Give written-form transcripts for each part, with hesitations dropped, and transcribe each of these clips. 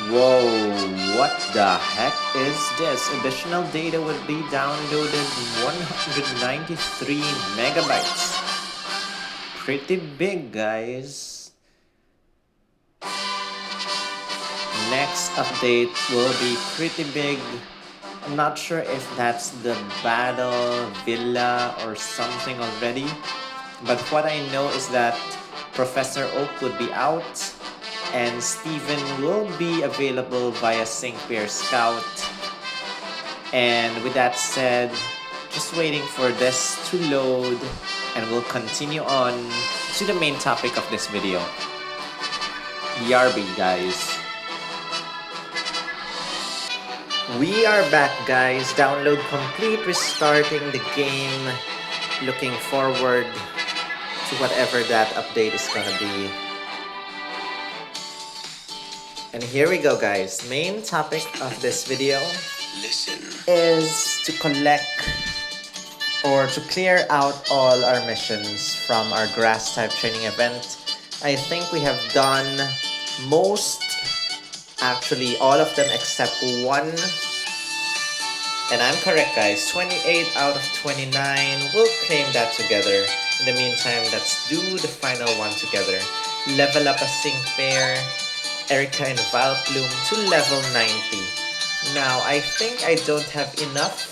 Whoa, what the heck is this? Additional data would be downloaded 193 megabytes. Pretty big, guys. Next update will be pretty big. I'm not sure if that's the battle villa or something already, but what I know is that Professor Oak would be out and Steven will be available via Syncpair Scout. And with that said, just waiting for this to load and we'll continue on to the main topic of this video. BRB, guys. We are back, guys. Download complete, restarting the game. Looking forward to whatever that update is gonna be. And here we go, guys. Main topic of this video is to collect or to clear out all our missions from our grass type training event. I think we have done most, actually all of them except one. And I'm correct, guys. 28 out of 29. We'll claim that together. In the meantime, let's do the final one together. Level up a Syncpair, Erica and Vileplume to level 90. Now, I think I don't have enough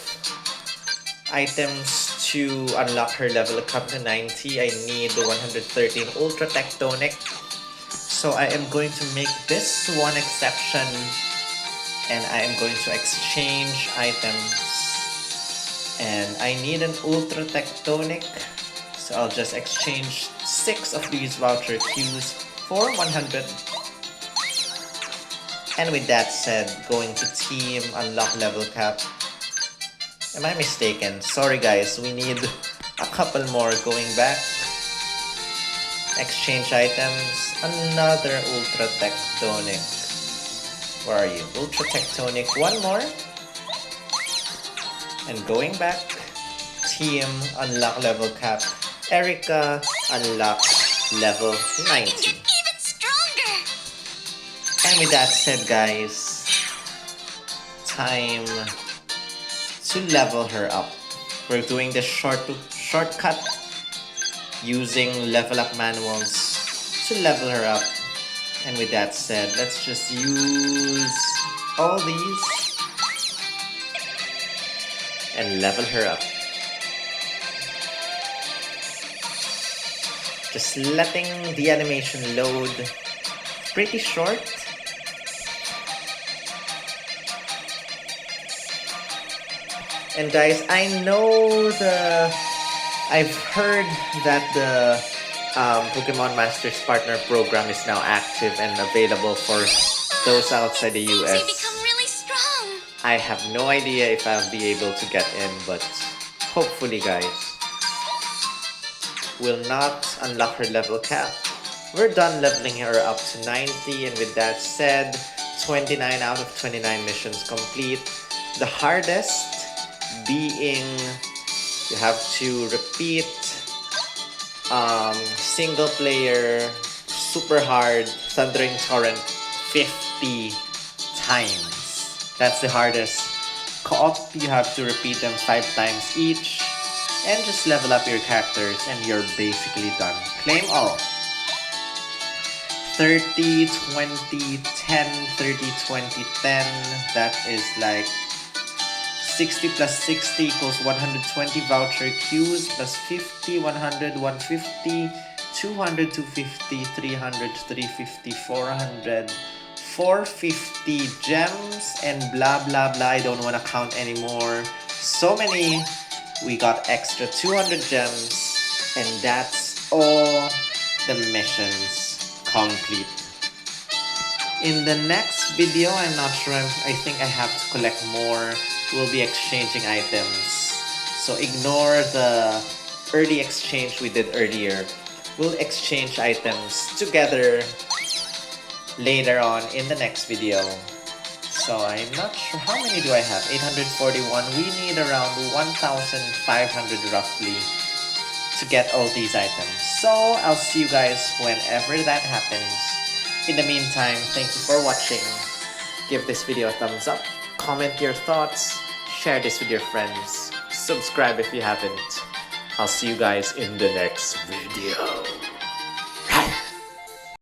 items to unlock her level up to 90. I need the 113 Ultra Tectonic. So I am going to make this one exception and I am going to exchange items. And I need an Ultra Tectonic. So I'll just exchange 6 of these voucher queues for 100. And with that said, going to team unlock level cap. Am I mistaken? Sorry guys, we need a couple more. Going back. Exchange items. Another Ultra Tectonic. Where are you? Ultra Tectonic. One more. And going back. Team unlock level cap. Erica unlock level 90. And with that said, guys, time to level her up. We're doing the shortcut using level up manuals to level her up. And with that said, let's just use all these and level her up. Just letting the animation load. Pretty short. And guys, I know I've heard that the Pokemon Masters Partner Program is now active and available for those outside the US. I have no idea if I'll be able to get in, but hopefully, guys. Will not unlock her level cap. We're done leveling her up to 90, and with that said, 29 out of 29 missions complete. The hardest being you have to repeat single player super hard Thundering Torrent 50 times. That's the hardest. Co-op, you have to repeat them 5 times each and just level up your characters and you're basically done. Claim all. 30, 20, 10, 30, 20, 10. That is like 60 plus 60 equals 120 voucher queues plus 50, 100, 150, 200, 250, 300, 350, 400, 450 gems and blah blah blah. I don't want to count anymore. So many. We got extra 200 gems and that's all the missions complete. In the next video, I'm not sure, I think I have to collect more. We'll be exchanging items. So ignore the early exchange we did earlier. We'll exchange items together later on in the next video. So I'm not sure, how many do I have? 841. We need around 1,500 roughly to get all these items. So I'll see you guys whenever that happens. In the meantime, thank you for watching. give this video a thumbs up, comment your thoughts, share this with your friends, subscribe if you haven't. I'll see you guys in the next video.